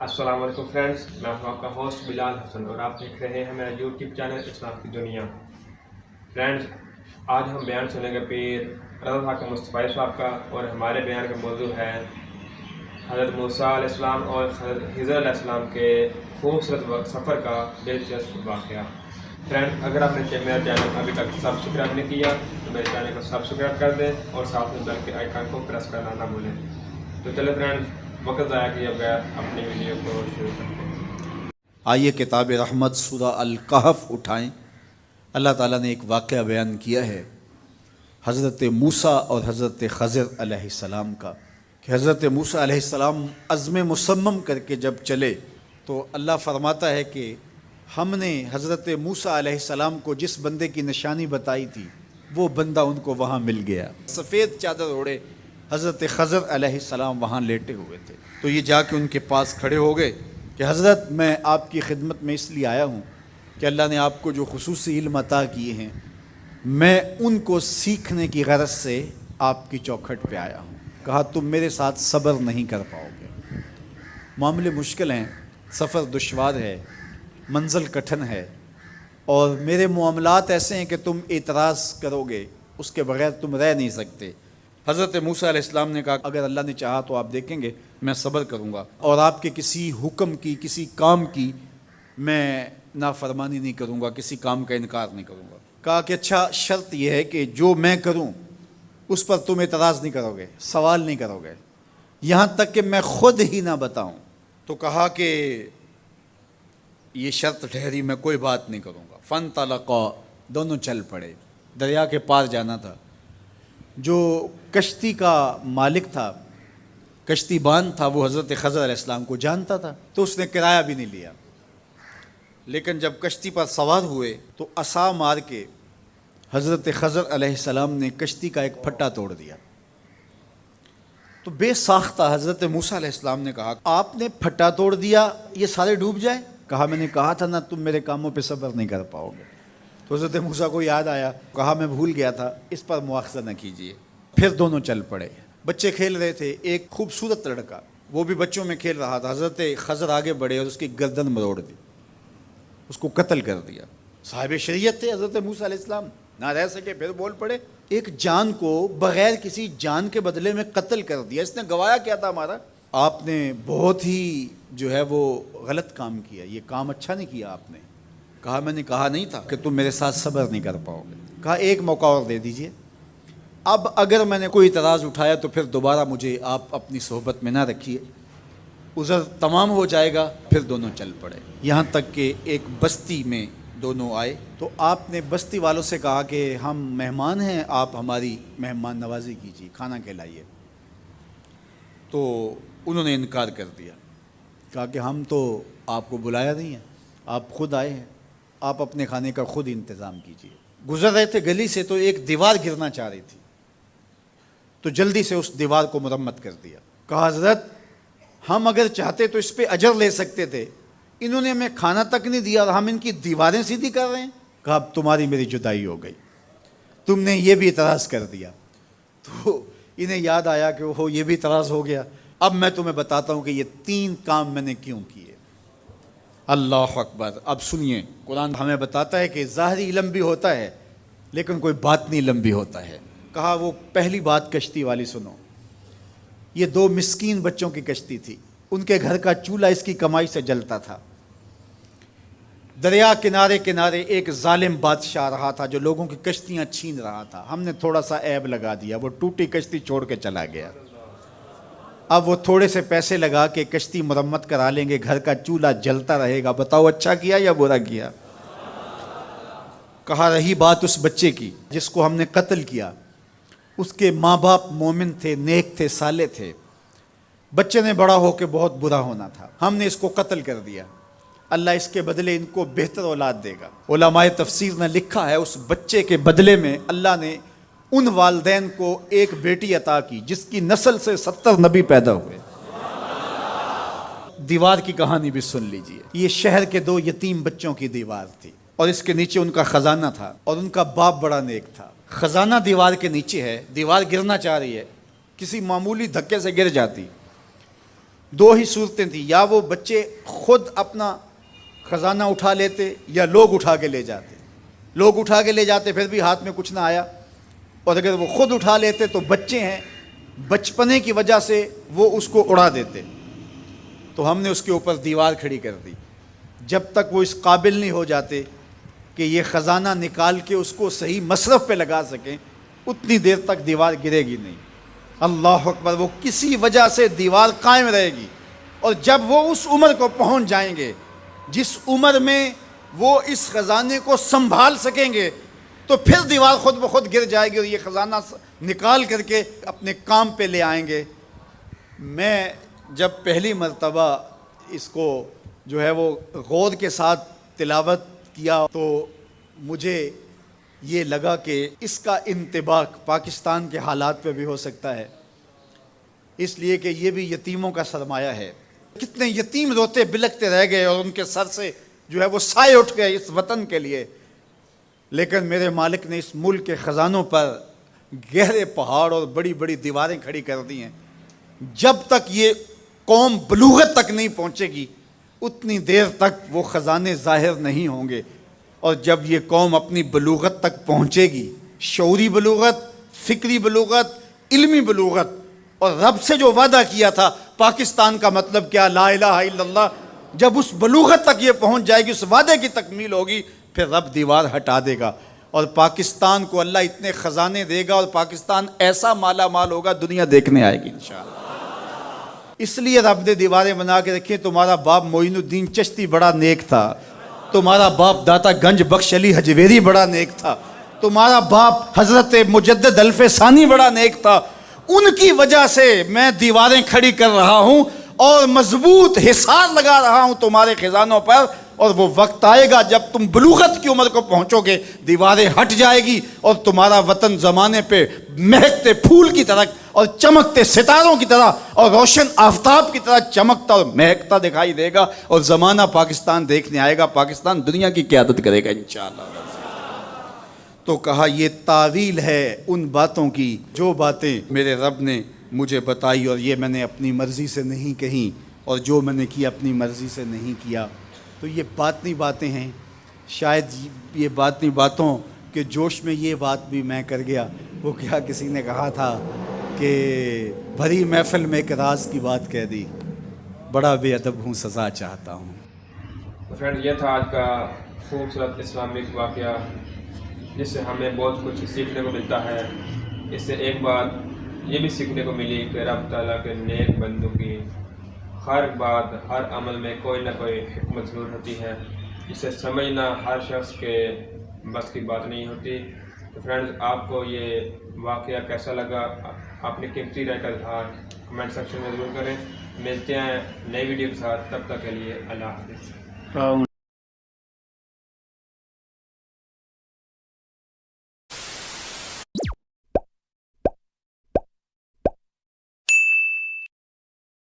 السلام علیکم فرینڈس، میں ہوں آپ کا ہوسٹ بلال حسن اور آپ دیکھ رہے ہیں میرا یوٹیوب چینل اسلام کی دنیا۔ فرینڈس، آج ہم بیان سنیں گے پیر رضا حاکم مصطفی صاحب کا، اور ہمارے بیان کا موضوع ہے حضرت موسیٰ علیہ السلام اور حضرت خضر علیہ السلام کے خوبصورت سفر کا دلچسپ واقعہ۔ فرینڈ، اگر آپ نے میرا چینل ابھی تک سبسکرائب نہیں کیا تو میرے چینل کو سبسکرائب کر دیں اور ساتھ میں بیل کے آئیکن کو پریس کرنا نہ بھولیں۔ تو چلے فرینڈ، وقت ضائع کیے بغیر اپنی ویڈیو کو شروع کرتے ہیں۔ آئیے کتاب رحمت سورہ الکہف اٹھائیں۔ اللہ تعالیٰ نے ایک واقعہ بیان کیا ہے حضرت موسیٰ اور حضرت خضر علیہ السلام کا، کہ حضرت موسیٰ علیہ السلام عزم مصمم کر کے جب چلے تو اللہ فرماتا ہے کہ ہم نے حضرت موسیٰ علیہ السلام کو جس بندے کی نشانی بتائی تھی وہ بندہ ان کو وہاں مل گیا۔ سفید چادر اوڑھے حضرت خضر علیہ السلام وہاں لیٹے ہوئے تھے، تو یہ جا کے ان کے پاس کھڑے ہو گئے کہ حضرت میں آپ کی خدمت میں اس لیے آیا ہوں کہ اللہ نے آپ کو جو خصوصی علم عطا کیے ہیں میں ان کو سیکھنے کی غرض سے آپ کی چوکھٹ پہ آیا ہوں۔ کہا تم میرے ساتھ صبر نہیں کر پاؤ گے، معاملے مشکل ہیں، سفر دشوار ہے، منزل کٹھن ہے، اور میرے معاملات ایسے ہیں کہ تم اعتراض کرو گے اس کے بغیر تم رہ نہیں سکتے۔ حضرت موسیٰ علیہ السلام نے کہا اگر اللہ نے چاہا تو آپ دیکھیں گے میں صبر کروں گا اور آپ کے کسی حکم کی کسی کام کی میں نافرمانی نہیں کروں گا، کسی کام کا انکار نہیں کروں گا۔ کہا کہ اچھا شرط یہ ہے کہ جو میں کروں اس پر تم اعتراض نہیں کرو گے، سوال نہیں کرو گے، یہاں تک کہ میں خود ہی نہ بتاؤں۔ تو کہا کہ یہ شرط ٹھہری، میں کوئی بات نہیں کروں گا۔ فانطلقا، دونوں چل پڑے، دریا کے پار جانا تھا۔ جو کشتی کا مالک تھا، کشتی بان تھا، وہ حضرت خضر علیہ السلام کو جانتا تھا تو اس نے کرایہ بھی نہیں لیا، لیکن جب کشتی پر سوار ہوئے تو عصا مار کے حضرت خضر علیہ السلام نے کشتی کا ایک پھٹا توڑ دیا۔ تو بے ساختہ حضرت موسیٰ علیہ السلام نے کہا آپ نے پھٹا توڑ دیا، یہ سارے ڈوب جائیں؟ کہا میں نے کہا تھا نا تم میرے کاموں پہ صبر نہیں کر پاؤ گے۔ تو حضرت موسیٰ کو یاد آیا، کہا میں بھول گیا تھا، اس پر مواخذہ نہ کیجیے۔ پھر دونوں چل پڑے، بچے کھیل رہے تھے، ایک خوبصورت لڑکا وہ بھی بچوں میں کھیل رہا تھا۔ حضرت خضر آگے بڑھے اور اس کی گردن مروڑ دی، اس کو قتل کر دیا۔ صاحب شریعت تھے حضرت موسیٰ علیہ السلام، نہ رہ سکے، پھر بول پڑے ایک جان کو بغیر کسی جان کے بدلے میں قتل کر دیا، اس نے گوایا کیا تھا ہمارا؟ آپ نے بہت ہی جو ہے وہ غلط کام کیا، یہ کام اچھا نہیں کیا آپ نے۔ کہا میں نے کہا نہیں تھا کہ تم میرے ساتھ صبر نہیں کر پاؤ گے۔ کہا ایک موقع اور دے دیجئے، اب اگر میں نے کوئی اعتراض اٹھایا تو پھر دوبارہ مجھے آپ اپنی صحبت میں نہ رکھیے، عذر تمام ہو جائے گا۔ پھر دونوں چل پڑے، یہاں تک کہ ایک بستی میں دونوں آئے تو آپ نے بستی والوں سے کہا کہ ہم مہمان ہیں، آپ ہماری مہمان نوازی کیجیے، کھانا کھلائیے۔ تو انہوں نے انکار کر دیا، کہا کہ ہم تو آپ کو بلایا نہیں ہے، آپ خود آئے ہیں، آپ اپنے کھانے کا خود انتظام کیجیے۔ گزر رہے تھے گلی سے تو ایک دیوار گرنا چاہ رہی تھی، تو جلدی سے اس دیوار کو مرمت کر دیا۔ کہا حضرت ہم اگر چاہتے تو اس پہ اجر لے سکتے تھے، انہوں نے ہمیں کھانا تک نہیں دیا اور ہم ان کی دیواریں سیدھی کر رہے ہیں۔ کہا اب تمہاری میری جدائی ہو گئی، تم نے یہ بھی اعتراض کر دیا۔ تو انہیں یاد آیا کہ وہ یہ بھی اعتراض ہو گیا، اب میں تمہیں بتاتا ہوں کہ یہ 3 کام میں نے کیوں کیے۔ اللہ اکبر۔ اب سنیے، قرآن ہمیں بتاتا ہے کہ ظاہری علم بھی ہوتا ہے لیکن کوئی باطنی علم بھی ہوتا ہے۔ کہا وہ پہلی بات کشتی والی سنو، یہ 2 مسکین بچوں کی کشتی تھی، ان کے گھر کا چولہا اس کی کمائی سے جلتا تھا۔ دریا کنارے کنارے ایک ظالم بادشاہ رہا تھا جو لوگوں کی کشتیاں چھین رہا تھا، ہم نے تھوڑا سا عیب لگا دیا، وہ ٹوٹی کشتی چھوڑ کے چلا گیا۔ اب وہ تھوڑے سے پیسے لگا کے کشتی مرمت کرا لیں گے، گھر کا چولہا جلتا رہے گا، بتاؤ اچھا کیا یا برا کیا؟ کہا رہی بات اس بچے کی جس کو ہم نے قتل کیا، اس کے ماں باپ مومن تھے، نیک تھے، صالح تھے، بچے نے بڑا ہو کے بہت برا ہونا تھا، ہم نے اس کو قتل کر دیا، اللہ اس کے بدلے ان کو بہتر اولاد دے گا۔ علماء تفسیر نے لکھا ہے اس بچے کے بدلے میں اللہ نے ان والدین کو ایک بیٹی عطا کی جس کی نسل سے 70 نبی پیدا ہوئے۔ دیوار کی کہانی بھی سن لیجئے، یہ شہر کے 2 یتیم بچوں کی دیوار تھی اور اس کے نیچے ان کا خزانہ تھا اور ان کا باپ بڑا نیک تھا۔ خزانہ دیوار کے نیچے ہے، دیوار گرنا چاہ رہی ہے، کسی معمولی دھکے سے گر جاتی، دو ہی صورتیں تھیں، یا وہ بچے خود اپنا خزانہ اٹھا لیتے یا لوگ اٹھا کے لے جاتے. لوگ اٹھا کے لے جاتے پھر بھی ہاتھ میں کچھ نہ آیا، اور اگر وہ خود اٹھا لیتے تو بچے ہیں، بچپنے کی وجہ سے وہ اس کو اڑا دیتے. تو ہم نے اس کے اوپر دیوار کھڑی کر دی. جب تک وہ اس قابل نہیں ہو جاتے کہ یہ خزانہ نکال کے اس کو صحیح مصرف پہ لگا سکیں، اتنی دیر تک دیوار گرے گی نہیں. اللہ اکبر. وہ کسی وجہ سے دیوار قائم رہے گی، اور جب وہ اس عمر کو پہنچ جائیں گے جس عمر میں وہ اس خزانے کو سنبھال سکیں گے، تو پھر دیوار خود بخود گر جائے گی اور یہ خزانہ نکال کر کے اپنے کام پہ لے آئیں گے. میں جب پہلی مرتبہ اس کو جو ہے وہ غور کے ساتھ تلاوت کیا تو مجھے یہ لگا کہ اس کا انطباق پاکستان کے حالات پہ بھی ہو سکتا ہے، اس لیے کہ یہ بھی یتیموں کا سرمایہ ہے. کتنے یتیم روتے بلکتے رہ گئے اور ان کے سر سے جو ہے وہ سائے اٹھ گئے اس وطن کے لیے. لیکن میرے مالک نے اس ملک کے خزانوں پر گہرے پہاڑ اور بڑی بڑی دیواریں کھڑی کر دی ہیں. جب تک یہ قوم بلوغت تک نہیں پہنچے گی اتنی دیر تک وہ خزانے ظاہر نہیں ہوں گے. اور جب یہ قوم اپنی بلوغت تک پہنچے گی، شعوری بلوغت، فکری بلوغت، علمی بلوغت، اور رب سے جو وعدہ کیا تھا پاکستان کا مطلب کیا، لا الہ الا اللہ، جب اس بلوغت تک یہ پہنچ جائے گی، اس وعدے کی تکمیل ہوگی، پھر رب دیوار ہٹا دے گا اور پاکستان کو اللہ اتنے خزانے دے گا اور پاکستان ایسا مالا مال ہوگا دنیا دیکھنے آئے گی انشاءاللہ. اس لیے رب نے دیواریں بنا کے رکھی. تمہارا باپ معین الدین چشتی بڑا نیک تھا، تمہارا باپ داتا گنج بخش علی حجویری بڑا نیک تھا، تمہارا باپ حضرت مجدد الف ثانی بڑا نیک تھا. ان کی وجہ سے میں دیواریں کھڑی کر رہا ہوں اور مضبوط حصار لگا رہا ہوں تمہارے خزانوں پر. اور وہ وقت آئے گا جب تم بلوغت کی عمر کو پہنچو گے، دیواریں ہٹ جائے گی اور تمہارا وطن زمانے پہ مہکتے پھول کی طرح اور چمکتے ستاروں کی طرح اور روشن آفتاب کی طرح چمکتا اور مہکتا دکھائی دے گا، اور زمانہ پاکستان دیکھنے آئے گا، پاکستان دنیا کی قیادت کرے گا انشاءاللہ. تو کہا یہ تعویل ہے ان باتوں کی جو باتیں میرے رب نے مجھے بتائی اور یہ میں نے اپنی مرضی سے نہیں کہیں، اور جو میں نے کیا اپنی مرضی سے نہیں کیا. تو یہ باطنی باتیں ہیں. شاید یہ باطنی باتوں کے جوش میں یہ بات بھی میں کر گیا. وہ کیا کسی نے کہا تھا کہ بھری محفل میں ایک راز کی بات کہہ دی، بڑا بے ادب ہوں سزا چاہتا ہوں. فرینڈ، یہ تھا آج کا خوبصورت اسلامک واقعہ جس سے ہمیں بہت کچھ سیکھنے کو ملتا ہے. اس سے ایک بات یہ بھی سیکھنے کو ملی کہ رب تعالیٰ کے نیک بندوں کی ہر بات، ہر عمل میں کوئی نہ کوئی حکمت ضرور ہوتی ہے، جسے سمجھنا ہر شخص کے بس کی بات نہیں ہوتی. تو فرینڈز، آپ کو یہ واقعہ کیسا لگا؟ اپنی قیمتی رائے کا اظہار کمنٹ سیکشن میں ضرور کریں. ملتے ہیں نئی ویڈیو کے ساتھ، تب تک کے لیے اللہ حافظ.